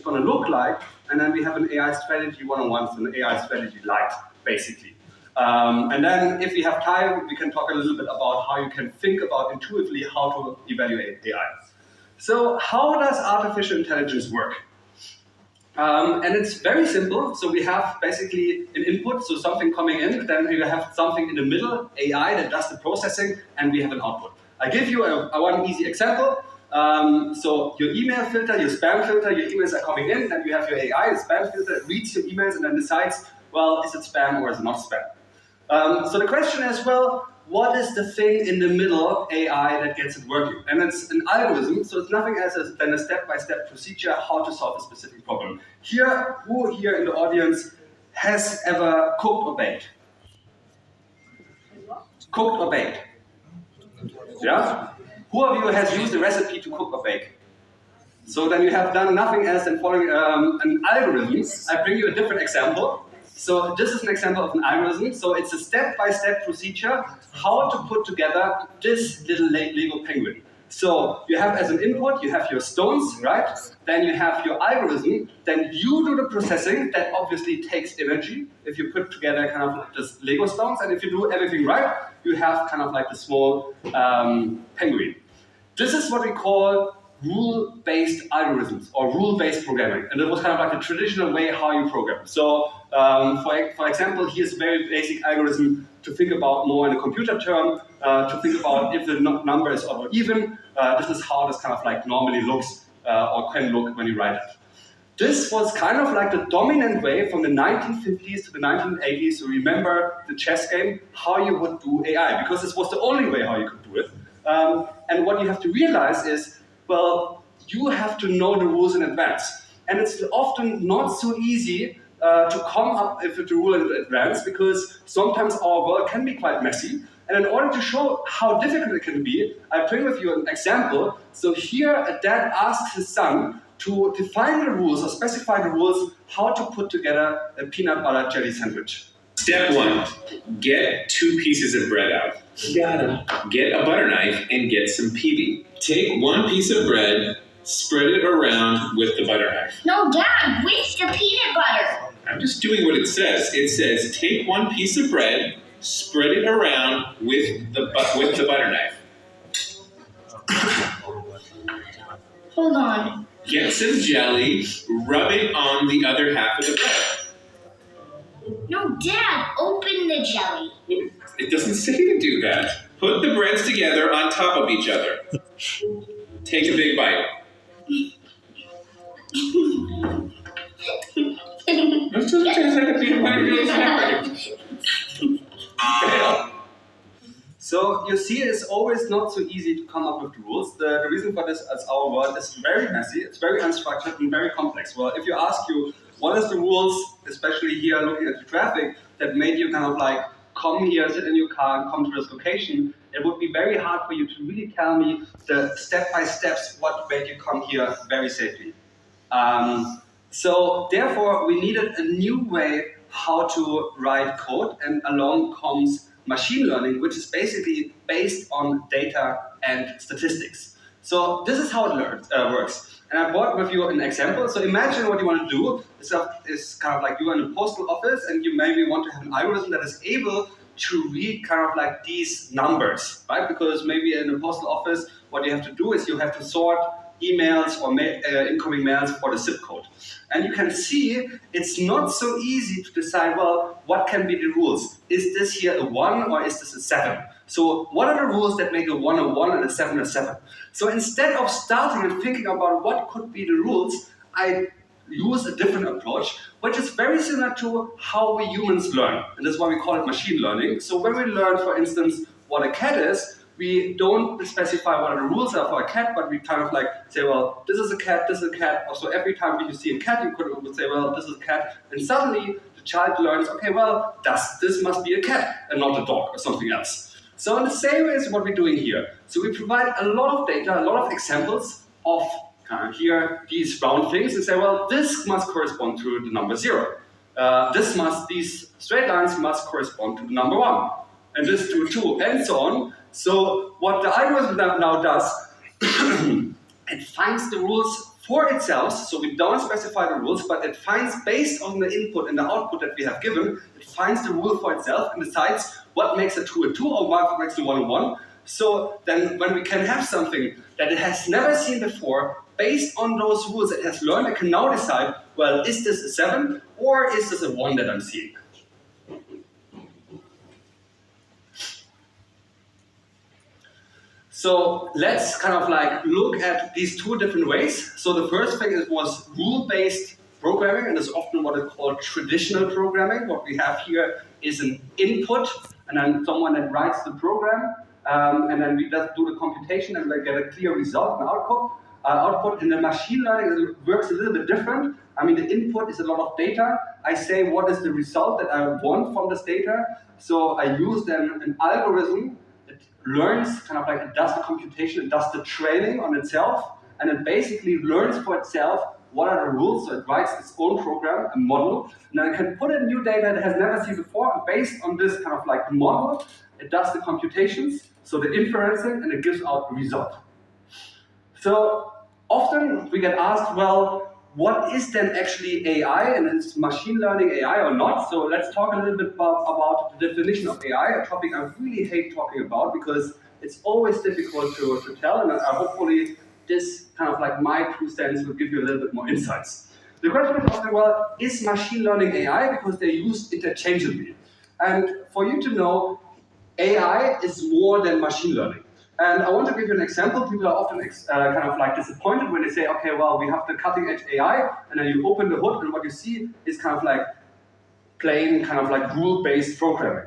is going to look like, and then we have an AI strategy 101, so an AI strategy light, basically. And then if we have time, we can talk a little bit about how you can think about intuitively how to evaluate AI. So how does artificial intelligence work? And it's very simple. So we have basically an input, so something coming in, then we have something in the middle, AI, that does the processing, and we have an output. I give you one easy example. So your email filter, your spam filter, your emails are coming in, then you have your AI, the spam filter, it reads your emails and then decides, well, is it spam or is it not spam? So the question is, well, what is the thing in the middle, AI, that gets it working? And it's an algorithm, so it's nothing else than a step-by-step procedure how to solve a specific problem. Who here in the audience has ever cooked or baked? Cooked or baked? Yeah? Who of you has used a recipe to cook or bake? So then you have done nothing else than following an algorithm. I bring you a different example. So this is an example of an algorithm. So it's a step-by-step procedure how to put together this little Lego penguin. So you have as an input, you have your stones, right? Then you have your algorithm. Then you do the processing. That obviously takes energy if you put together kind of like this Lego stones. And if you do everything right, you have kind of like the small penguin. This is what we call rule-based algorithms or rule-based programming, and it was kind of like the traditional way how you program. So, for example, here's a very basic algorithm to think about more in a computer term, to think about if the number is odd or even. This is how this kind of like normally looks or can look when you write it. This was kind of like the dominant way from the 1950s to the 1980s. So remember the chess game, how you would do AI, because this was the only way how you could do it. And what you have to realize is, well, you have to know the rules in advance. And it's often not so easy to come up with the rule in advance, because sometimes our world can be quite messy. And in order to show how difficult it can be, I bring with you an example. So here a dad asks his son to define the rules or specify the rules how to put together a peanut butter jelly sandwich. Step 1, get 2 pieces of bread out. Got it. Get a butter knife and get some peely. Take 1 piece of bread, spread it around with the butter knife. No, Dad, with the peanut butter. I'm just doing what it says. It says take 1 piece of bread, spread it around with the butter knife. Hold on. Get some jelly, rub it on the other half of the bread. No, Dad, open the jelly. It doesn't say to do that. Put the breads together on top of each other. Take a big bite. This doesn't taste like a peanut butter jelly sandwich. Fail. So you see, it's always not so easy to come up with the rules. The reason for this is our world is very messy, it's very unstructured and very complex. Well, if you ask you, what is the rules, especially here looking at the traffic, that made you kind of like come here, sit in your car and come to this location, it would be very hard for you to really tell me the step-by-steps what made you come here very safely. So therefore, we needed a new way how to write code, and along comes machine learning, which is basically based on data and statistics. So this is how it works. And I brought with you an example. So imagine what you want to do is kind of like you are in a postal office and you maybe want to have an algorithm that is able to read kind of like these numbers, right? Because maybe in a postal office, what you have to do is you have to sort emails or incoming mails for the zip code. And you can see it's not so easy to decide, well, what can be the rules? Is this here a 1 or is this a 7? So what are the rules that make a 1 a 1 and a 7 a 7? So instead of starting and thinking about what could be the rules, I use a different approach, which is very similar to how we humans learn. And that's why we call it machine learning. So when we learn, for instance, what a cat is, we don't specify what the rules are for a cat, but we kind of like say, well, this is a cat, this is a cat. So every time you see a cat, you could say, well, this is a cat. And suddenly the child learns, okay, well, this must be a cat and not a dog or something else. So in the same way is what we're doing here. So we provide a lot of data, a lot of examples of here these round things and say, well, this must correspond to the number 0. These straight lines must correspond to the number 1. And this to 2, and so on. So what the algorithm now does, it finds the rules for itself, so we don't specify the rules, but it finds, based on the input and the output that we have given, it finds the rule for itself and decides what makes a 2 a 2 or what makes a 1 a 1. So then when we can have something that it has never seen before, based on those rules it has learned, it can now decide, well, is this a 7 or is this a 1 that I'm seeing? So let's kind of like look at these two different ways. So the first thing was rule-based programming, and is often what is called traditional programming. What we have here is an input, and then someone that writes the program, and then we just do the computation and we get a clear result, an output. In the machine learning, it works a little bit different. I mean, the input is a lot of data. I say what is the result that I want from this data. So I use then an algorithm. It learns, kind of like it does the computation, it does the training on itself, and it basically learns for itself what are the rules. So it writes its own program, a model, and then it can put in new data it has never seen before, and based on this kind of like model, it does the computations, so the inferencing, and it gives out the result. So often we get asked, well, what is then actually AI, and is machine learning AI or not? So let's talk a little bit about the definition of AI, a topic I really hate talking about because it's always difficult to tell, and hopefully this kind of like my 2 cents will give you a little bit more insights. The question is often, well, is machine learning AI? Because they're used interchangeably. And for you to know, AI is more than machine learning. And I want to give you an example. People are often kind of like disappointed when they say, okay, well, we have the cutting edge AI, and then you open the hood, and what you see is kind of like plain, kind of like rule-based programming.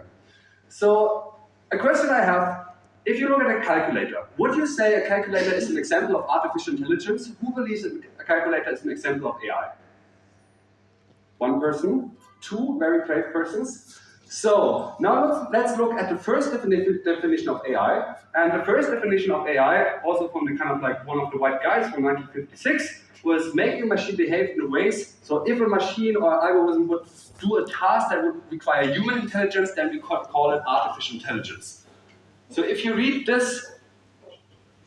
So a question I have, if you look at a calculator, would you say a calculator is an example of artificial intelligence? Who believes that a calculator is an example of AI? 1 person, 2 very brave persons. So now let's look at the first definition of AI. And the first definition of AI, also from the kind of like one of the white guys from 1956, was making a machine behave in ways. So if a machine or algorithm would do a task that would require human intelligence, then we could call it artificial intelligence. So if you read this,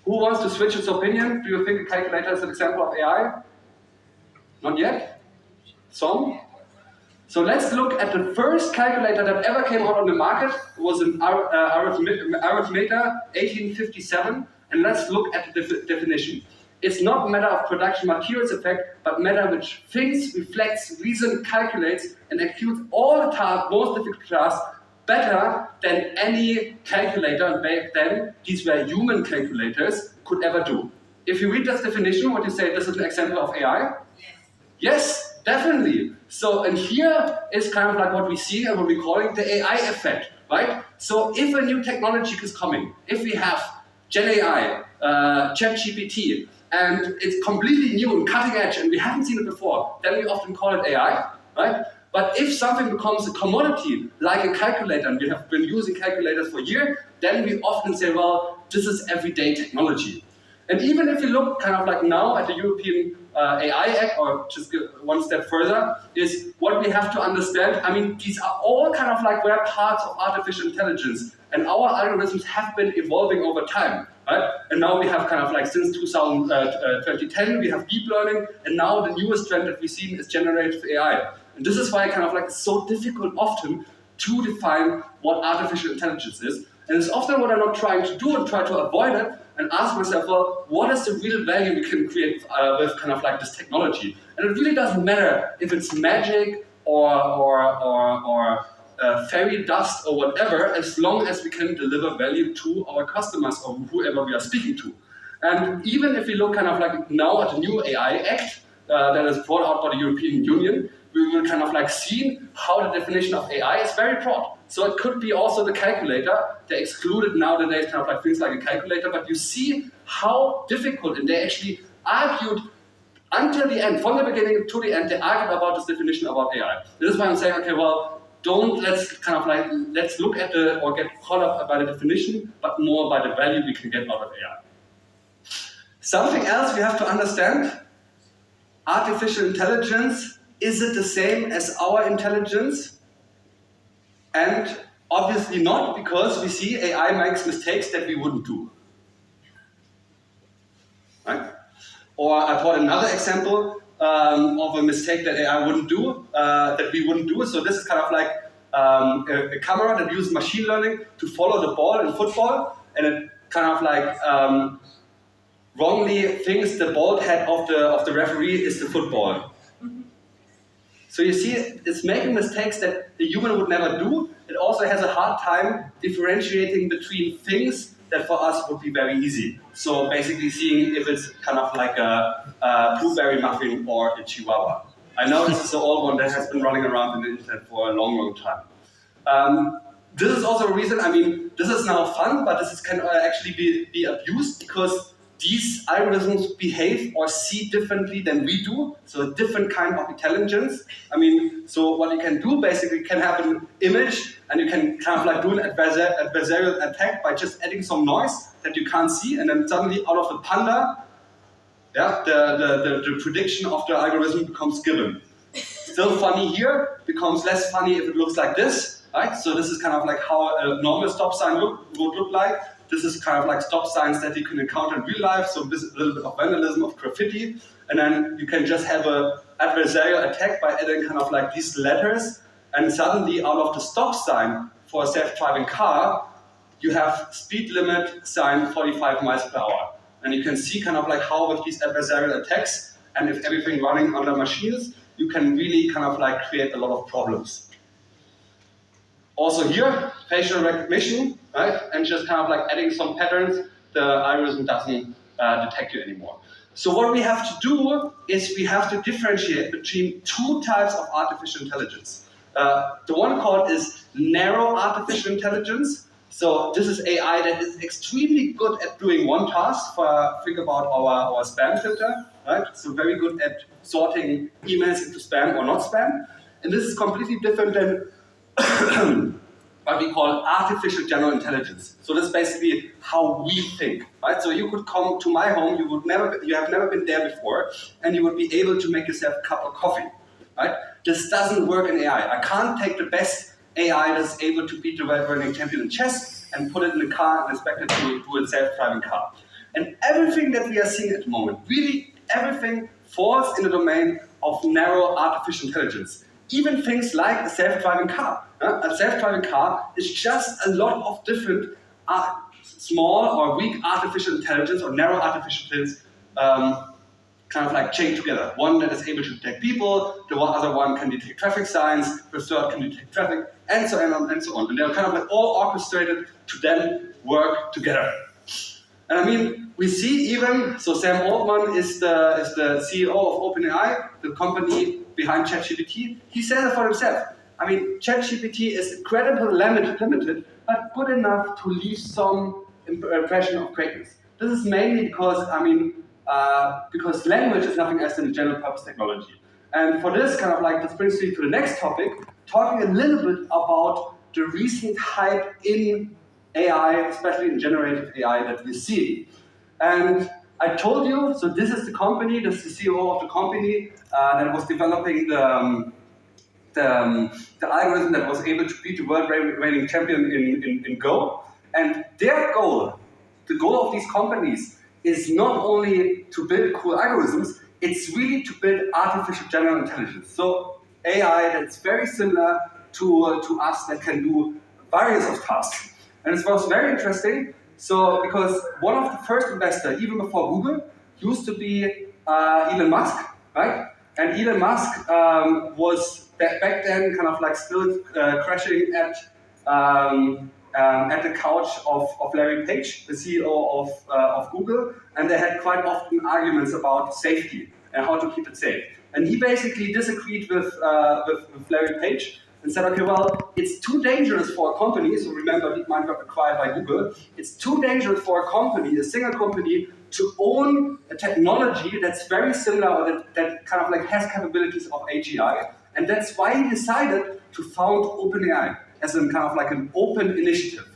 who wants to switch its opinion? Do you think a calculator is an example of AI? Not yet? Some? So let's look at the first calculator that ever came out on the market. It was an Arithmeta 1857, and let's look at the definition. It's not matter of production materials effect, but matter which thinks, reflects, reasons, calculates, and executes all the tasks, most difficult tasks, better than any calculator, and back then these were human calculators, could ever do. If you read this definition, would you say this is an example of AI? Yes, definitely. So, and here is kind of like what we see and what we're calling the AI effect, right? So if a new technology is coming, if we have Gen AI, ChatGPT, and it's completely new and cutting edge and we haven't seen it before, then we often call it AI, right? But if something becomes a commodity, like a calculator, and we have been using calculators for years, then we often say, well, this is everyday technology. And even if you look kind of like now at the European AI Act, or just one step further, is what we have to understand. I mean, these are all kind of like we're parts of artificial intelligence, and our algorithms have been evolving over time, right? And now we have kind of like since 2010, we have deep learning, and now the newest trend that we've seen is generative AI. And this is why kind of like it's so difficult often to define what artificial intelligence is. And it's often what I'm not trying to do and try to avoid it, and ask myself, well, what is the real value we can create with kind of like this technology? And it really doesn't matter if it's magic or fairy dust or whatever, as long as we can deliver value to our customers or whoever we are speaking to. And even if we look kind of like now at the new AI Act that is brought out by the European Union, we will kind of like see how the definition of AI is very broad. So it could be also the calculator. They excluded nowadays kind of like things like a calculator, but you see how difficult, and they actually argued until the end, from the beginning to the end, they argued about this definition about AI. This is why I'm saying, okay, well, let's look at or get caught up by the definition, but more by the value we can get out of AI. Something else we have to understand, artificial intelligence, is it the same as our intelligence? And obviously not, because we see AI makes mistakes that we wouldn't do. Right? Or I brought another example of a mistake that AI wouldn't do, that we wouldn't do. So this is kind of like a camera that uses machine learning to follow the ball in football, and it kind of like wrongly thinks the bald head of the referee is the football. So you see, it's making mistakes that the human would never do. It also has a hard time differentiating between things that for us would be very easy. So basically seeing if it's kind of like a blueberry muffin or a chihuahua. I know this is the old one that has been running around in the internet for a long, long time. This is also a reason, I mean, this is now fun, but this can actually be abused because these algorithms behave or see differently than we do, so a different kind of intelligence. I mean, so what you can do basically, you can have an image and you can kind of like do an adversarial attack by just adding some noise that you can't see, and then suddenly out of the panda, yeah, the prediction of the algorithm becomes given. Still funny here, becomes less funny if it looks like this, right? So this is kind of like how a normal stop sign would look like. This is kind of like stop signs that you can encounter in real life, so this is a little bit of vandalism, of graffiti, and then you can just have an adversarial attack by adding kind of like these letters, and suddenly out of the stop sign for a self-driving car, you have speed limit sign 45 miles per hour. And you can see kind of like how with these adversarial attacks, and if everything running under machines, you can really kind of like create a lot of problems. Also here, facial recognition, right? And just kind of like adding some patterns, the algorithm doesn't detect you anymore. So what we have to do is we have to differentiate between two types of artificial intelligence. The one called is narrow artificial intelligence. So this is AI that is extremely good at doing one task. Think about our spam filter, right? So very good at sorting emails into spam or not spam. And this is completely different than what we call artificial general intelligence. So that's basically how we think, right? So you could come to my home, you have never been there before, and you would be able to make yourself a cup of coffee, right? This doesn't work in AI. I can't take the best AI that's able to beat the world-reigning champion in chess and put it in a car and expect it to do a self-driving car. And everything that we are seeing at the moment, really everything falls in the domain of narrow artificial intelligence. Even things like a self-driving car. A self-driving car is just a lot of different small or weak artificial intelligence or narrow artificial intelligence kind of like chained together. One that is able to detect people, the other one can detect traffic signs, the third can detect traffic, and so on and so on. And they're kind of like all orchestrated to then work together. And I mean, we see even, so Sam Altman is the CEO of OpenAI, the company behind ChatGPT. He says it for himself. I mean, ChatGPT is incredibly limited, but good enough to leave some impression of greatness. This is mainly because, I mean, because language is nothing else than a general purpose technology. And for this, kind of like, this brings me to the next topic, talking a little bit about the recent hype in AI, especially in generative AI that we see. And I told you, so this is the company, this is the CEO of the company that was developing the algorithm that was able to beat the world-reigning champion in Go. And their goal, the goal of these companies, is not only to build cool algorithms, it's really to build artificial general intelligence. So AI that's very similar to us that can do various of tasks. And it was very interesting. So because one of the first investors, even before Google, used to be Elon Musk, right? And Elon Musk was back then kind of like still crashing at the couch of Larry Page, the CEO of Google, and they had quite often arguments about safety and how to keep it safe. And he basically disagreed with Larry Page and said, okay, well, it's too dangerous for a company, so remember DeepMind got acquired by Google, it's too dangerous for a company, a single company, to own a technology that's very similar or that kind of like has capabilities of AGI. And that's why he decided to found OpenAI as a kind of like an open initiative.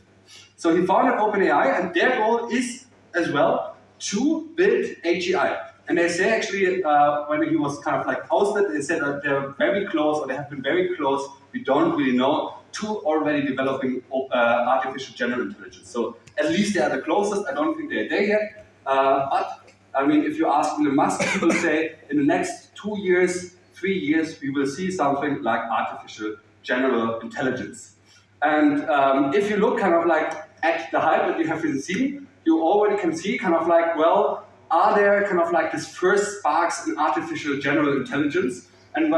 So he founded OpenAI, and their goal is as well to build AGI. And they say actually, when he was kind of like ousted, they said that they're very close, or they have been very close, we don't really know, to already developing artificial general intelligence. So at least they are the closest. I don't think they're there yet, but I mean, if you ask Elon Musk, he will say in the next 2 years, 3 years, we will see something like artificial general intelligence. And if you look kind of like at the hype that you have been seeing, you already can see kind of like, well, are there kind of like this first sparks in artificial general intelligence? And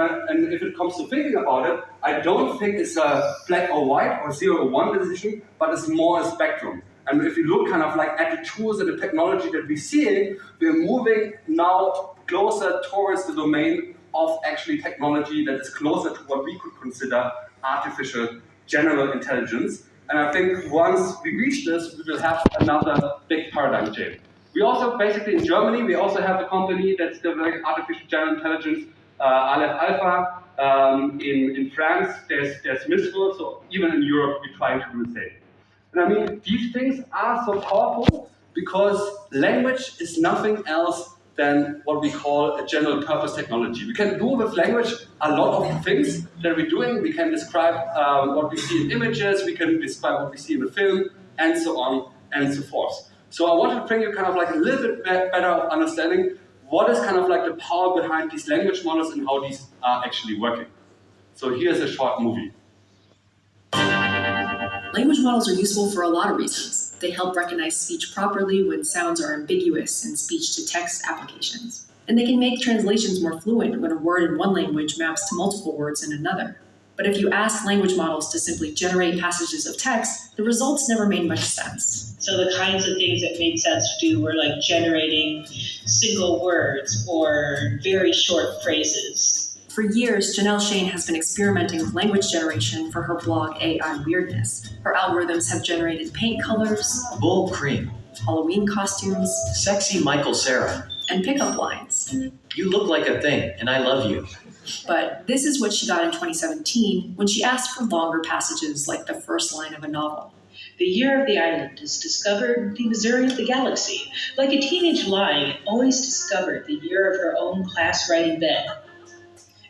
if it comes to thinking about it, I don't think it's a black or white or 0 or 1 decision, but it's more a spectrum. And if you look kind of like at the tools and the technology that we're seeing, we're moving now closer towards the domain of actually technology that is closer to what we could consider artificial general intelligence. And I think once we reach this, we will have another big paradigm change. We also, basically in Germany, we also have a company that's developing artificial general intelligence, Aleph Alpha. In France, there's Mistral, so even in Europe, we're trying to do the same. And I mean, these things are so powerful because language is nothing else than what we call a general purpose technology. We can do with language a lot of things that we're doing. We can describe what we see in images, we can describe what we see in the film, and so on and so forth. So I wanted to bring you kind of like a little bit better understanding what is kind of like the power behind these language models and how these are actually working. So here's a short movie. Language models are useful for a lot of reasons. They help recognize speech properly when sounds are ambiguous in speech-to-text applications. And they can make translations more fluent when a word in one language maps to multiple words in another. But if you ask language models to simply generate passages of text, the results never made much sense. So the kinds of things that made sense to do were like generating single words or very short phrases. For years, Janelle Shane has been experimenting with language generation for her blog AI Weirdness. Her algorithms have generated paint colors, Bull cream, Halloween costumes, sexy Michael Cera. and pickup lines. You look like a thing, and I love you. But this is what she got in 2017 when she asked for longer passages like the first line of a novel. The year of the island is discovered the Missouri of the galaxy. Like a teenage lion, it always discovered the year of her own class writing bed.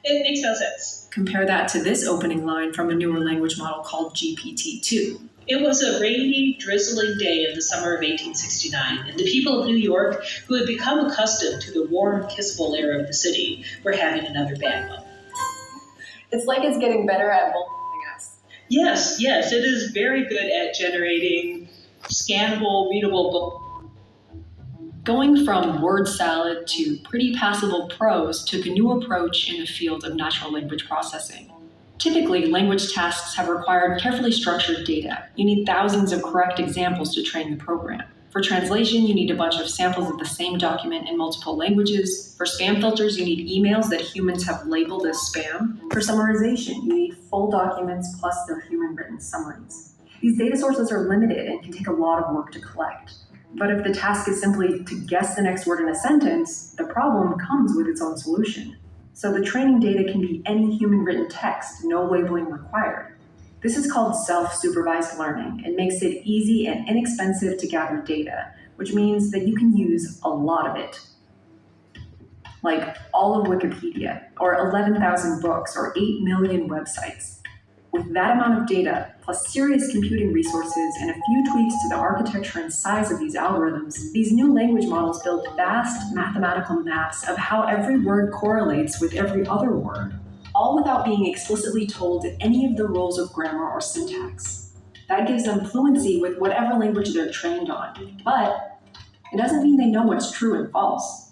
It makes no sense. Compare that to this opening line from a newer language model called GPT-2. It was a rainy, drizzling day in the summer of 1869, and the people of New York, who had become accustomed to the warm, kissable air of the city, were having another bad one. It's like it's getting better at bullshitting us. Yes, it is very good at generating scannable, readable books. Going from word salad to pretty passable prose took a new approach in the field of natural language processing. Typically, language tasks have required carefully structured data. You need thousands of correct examples to train the program. For translation, you need a bunch of samples of the same document in multiple languages. For spam filters, you need emails that humans have labeled as spam. For summarization, you need full documents plus their human-written summaries. These data sources are limited and can take a lot of work to collect. But if the task is simply to guess the next word in a sentence, the problem comes with its own solution. So the training data can be any human-written text, no labeling required. This is called self-supervised learning and makes it easy and inexpensive to gather data, which means that you can use a lot of it. Like all of Wikipedia, or 11,000 books, or 8 million websites. With that amount of data, plus serious computing resources and a few tweaks to the architecture and size of these algorithms, these new language models build vast mathematical maps of how every word correlates with every other word, all without being explicitly told any of the rules of grammar or syntax. That gives them fluency with whatever language they're trained on, but it doesn't mean they know what's true and false.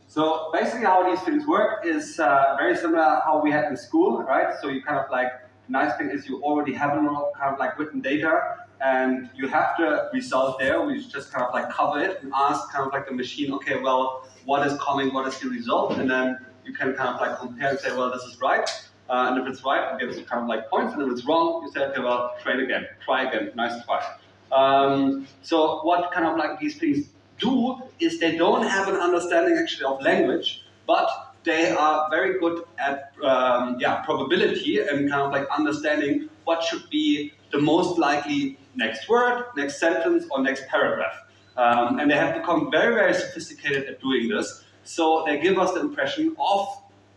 So basically how these things work is very similar how we had in school, right? So you kind of like, the nice thing is you already have a lot of kind of like written data and you have the result there. We just kind of like cover it and ask kind of like the machine, okay, well, what is coming, what is the result? And then you can kind of like compare and say, well, this is right. And if it's right, it gives you kind of like points. And if it's wrong, you say, okay, well, try again, nice try. So what kind of like these things do is they don't have an understanding actually of language, but they are very good at probability and kind of like understanding what should be the most likely next word, next sentence, or next paragraph. And they have become very, very sophisticated at doing this. So they give us the impression of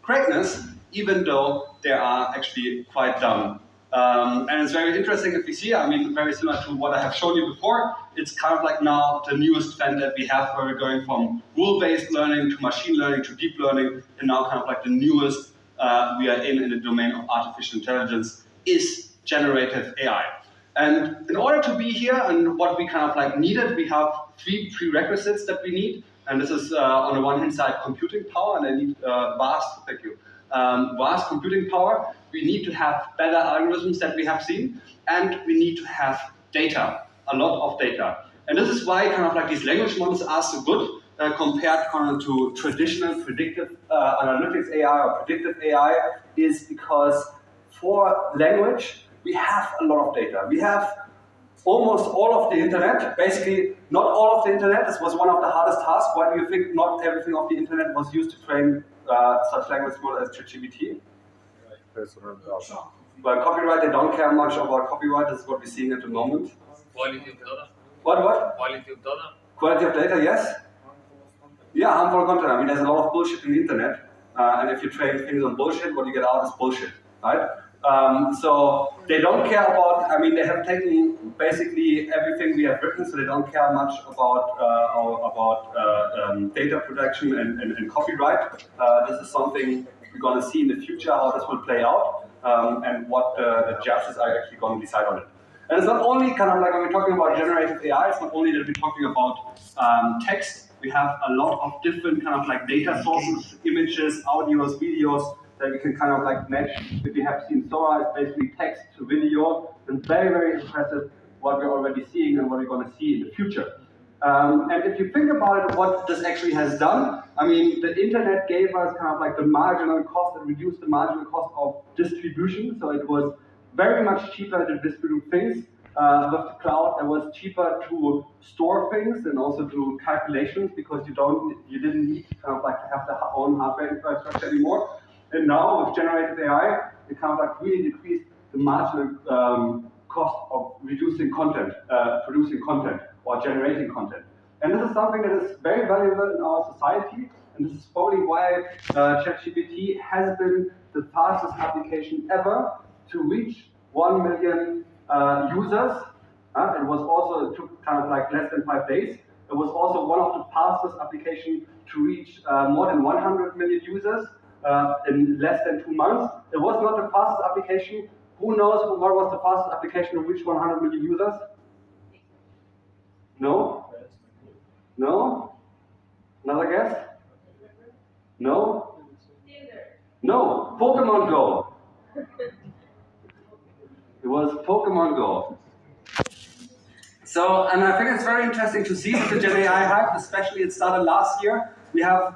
correctness, even though they are actually quite dumb And it's very interesting if we see, I mean, very similar to what I have shown you before. It's kind of like now the newest trend that we have, where we're going from rule-based learning to machine learning to deep learning, and now kind of like the newest we are in the domain of artificial intelligence is generative AI. And in order to be here and what we kind of like needed, we have 3 prerequisites that we need. And this is on the one hand side computing power, and I need vast computing power. We need to have better algorithms that we have seen, and we need to have data, a lot of data. And this is why kind of like these language models are so good compared kind of to traditional predictive analytics AI or predictive AI, is because for language, we have a lot of data. We have almost all of the internet, basically not all of the internet. This was one of the hardest tasks. Why do you think not everything of the internet was used to train such language model as ChatGPT? Well, copyright, they don't care much about copyright. This is what we're seeing at the moment. Quality of data. What? Quality of data. Quality of data, yes. Yeah, harmful content. I mean, there's a lot of bullshit in the internet. And if you train things on bullshit, what you get out is bullshit, right? So they don't care about, I mean, they have taken basically everything we have written, so they don't care much about data protection and copyright. This is something we're going to see in the future, how this will play out, and what the judges are actually going to decide on it. And it's not only kind of like when we're talking about generative AI, it's not only that we're talking about text. We have a lot of different kind of like data sources, images, audios, videos, that we can kind of like match. If you have seen Sora, it's basically text to video, and very, very impressive what we're already seeing and what we're going to see in the future. And if you think about it, what this actually has done, I mean, the internet gave us kind of like the marginal cost and reduced the marginal cost of distribution. So it was very much cheaper to distribute things. With the cloud, it was cheaper to store things and also do calculations, because you didn't need kind of like to have the own hardware infrastructure anymore. And now with generative AI, it kind of like really decreased the marginal cost of reducing content, producing content, or generating content. And this is something that is very valuable in our society, and this is probably why ChatGPT has been the fastest application ever to reach 1 million users. It took kind of like less than 5 days. It was also one of the fastest applications to reach more than 100 million users in less than 2 months. It was not the fastest application. Who knows what was the fastest application to reach 100 million users? No? No? Another guess? No? No, Pokemon Go. It was Pokemon Go. So, and I think it's very interesting to see with the Gen AI hype, especially it started last year. We have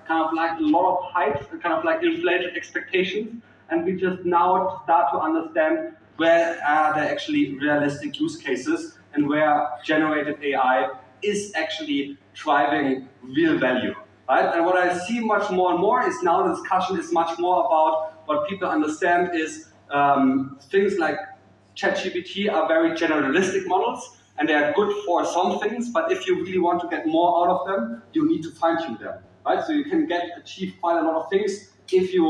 kind of like a lot of hype, kind of like inflated expectations, and we just now start to understand where are there actually realistic use cases and where generative AI is actually driving real value. Right? And what I see much more and more is now the discussion is much more about what people understand is things like ChatGPT are very generalistic models, and they are good for some things, but if you really want to get more out of them, you need to fine-tune them. Right? So you can achieve quite a lot of things if you